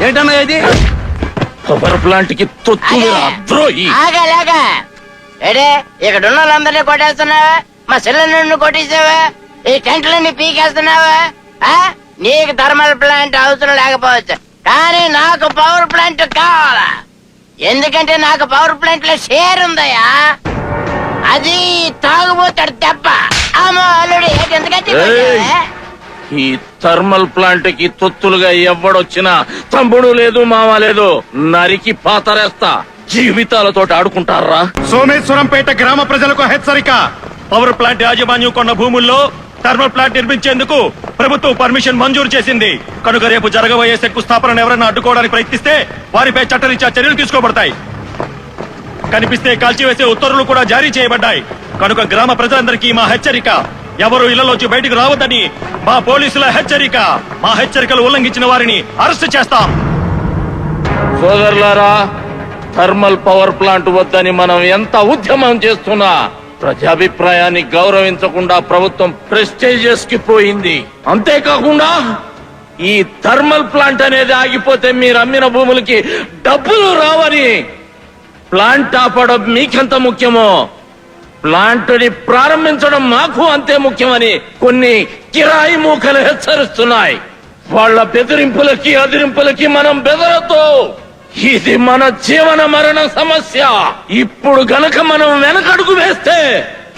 ఏంటన్నా ఇది? Power plant కి ద్రోహి. ఏడే ఇక్కడ ఉన్న వాళ్ళందరినీ కొట్టేస్తున్నావా? మా సిలిండర్ కొట్టేసావా? ఈ టెంట్లన్నీ పీకేస్తున్నావా? నీకు థర్మల్ ప్లాంట్ అవసరం లేకపోవచ్చు, కానీ నాకు పవర్ ప్లాంట్ కావాలా? ఎందుకంటే నాకు పవర్ ప్లాంట్ లో షేర్ ఉందయ్యా. అది తాగుబోతాడు దెబ్బ. అమ్మో అల్లుడు ఎందుకంటే ఈ థర్మల్ ప్లాంట్ కి తొత్తులుగా ఎవడొచ్చినా తమ్ముడు లేదు మామ లేదు నరికి పాతరేస్తా. జీవితాలతో ఆడుకుంటారా? సోమేశ్వరంపేట గ్రామ ప్రజలకు హెచ్చరిక. పవర్ ప్లాంట్ యాజమాన్యం కొన్న భూముల్లో థర్మల్ ప్లాంట్ నిర్మించేందుకు ప్రభుత్వం పర్మిషన్ మంజూరు చేసింది కనుక రేపు జరగబోయే శంకుస్థాపనను ఎవరైనా అడ్డుకోవడానికి ప్రయత్నిస్తే వారిపై చట్టరీత్యా చర్యలు తీసుకోబడతాయి. కనిపిస్తే కాల్చివేసే ఉత్తర్వులు కూడా జారీ చేయబడ్డాయి కనుక గ్రామ ప్రజలందరికీ మా హెచ్చరిక. ఎవరు ఇళ్లలోంచి బయటకు రావద్దని మా పోలీసుల హెచ్చరిక. మా హెచ్చరికలు ఉల్లంఘించిన వారిని అరెస్టు చేస్తాం. సోదరులారా, థర్మల్ పవర్ ప్లాంట్ వద్దని మనం ఎంత ఉద్యమం చేస్తున్నా ప్రజాభిప్రాయాన్ని గౌరవించకుండా ప్రభుత్వం ప్రెస్టేజియస్ కి పోయింది. అంతేకాకుండా ఈ థర్మల్ ప్లాంట్ అనేది ఆగిపోతే మీరు అమ్మిన భూములకి డబ్బులు రావని ప్లాంట్ ఆపడం మీకెంత ముఖ్యమో ప్లాంట్ ని ప్రారంభించడం మాకు అంతే ముఖ్యమని కొన్ని కిరాయి మూకలు హెచ్చరిస్తున్నాయి. వాళ్ళ బెదిరింపులకి అదిరింపులకి మనం బెదరతో. ఇది మన జీవన మరణ సమస్య. ఇప్పుడు గనక మనం వెనకడుగు వేస్తే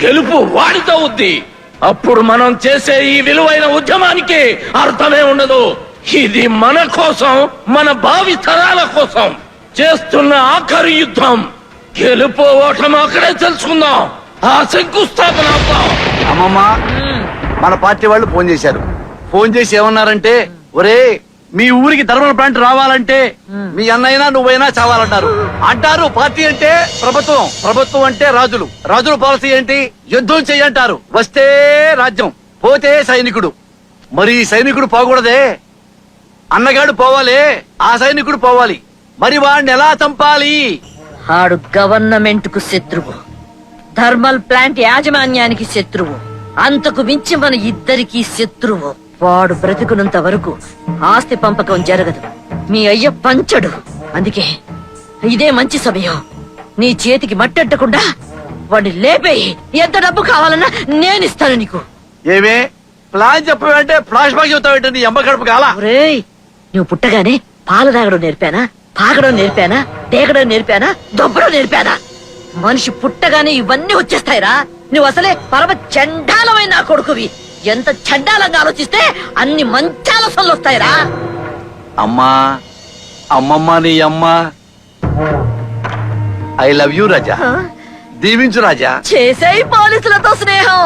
గెలుపు వాడితవుద్ది. అప్పుడు మనం చేసే ఈ విలువైన ఉద్యమానికి అర్థమే ఉండదు. ఇది మన కోసం, మన భావి తరాల కోసం చేస్తున్న ఆఖరి యుద్ధం. గెలుపు ఓటమి అక్కడే తెలుసుకుందాం. ఆ శంకుస్థాపన అమ్మమ్మ, మన పార్టీ వాళ్ళు ఫోన్ చేసి ఏమన్నారంటే, ఒరే మీ ఊరికి థర్మల్ ప్లాంట్ రావాలంటే మీ అన్నైనా నువ్వైనా చావాలంటారు. అంటారు పార్టీ అంటే ప్రభుత్వం, ప్రభుత్వం అంటే రాజులు, రాజుల పాలసీ ఏంటి? యుద్ధం చెయ్యంటారు. వస్తే రాజ్యం, పోతే సైనికుడు. మరి సైనికుడు పోకూడదే, అన్నగాడు పోవాలి, ఆ సైనికుడు పోవాలి. మరి వాడిని ఎలా చంపాలి? ఆడు గవర్నమెంట్ కు శత్రువు, థర్మల్ ప్లాంట్ యాజమాన్యానికి శత్రువు, అంతకు మించి మన ఇద్దరికి శత్రువు. వాడు బ్రతుకున్నంత వరకు ఆస్తి పంపకం జరగదు. మీ అయ్య పంచడు. అందుకే ఇదే మంచి సమయం. నీ చేతికి మట్టెట్టకుండా వాడిని లేపేయి. ఎంత డబ్బు కావాలన్నా నేనిస్తాను నీకు. ఏమే ప్లాన్ చెప్పావంటే ఫ్లాష్ బ్యాక్ చెబుతావేంటే నీ అమ్మ కడుపు కాలా? నువ్వు పుట్టగానే పాలు తాగడం నేర్పానా? పాకడం నేర్పానా? తేగడం నేర్పానా? దొబ్బడం నేర్పానా? మనిషి పుట్టగానే ఇవన్నీ వచ్చేస్తాయిరా. నువ్వు అసలే పరమ చండాలమైన నా కొడుకువి. ఎంత చండాలంగా ఆలోచిస్తే అన్ని మంచి ఆలోచనలు వస్తాయిరా. అమ్మా, అమ్మమ్మ, నీ అమ్మ. ఐ లవ్ యూ రాజా. దీవించు రాజా. చేసేయి పోలీసులతో స్నేహం.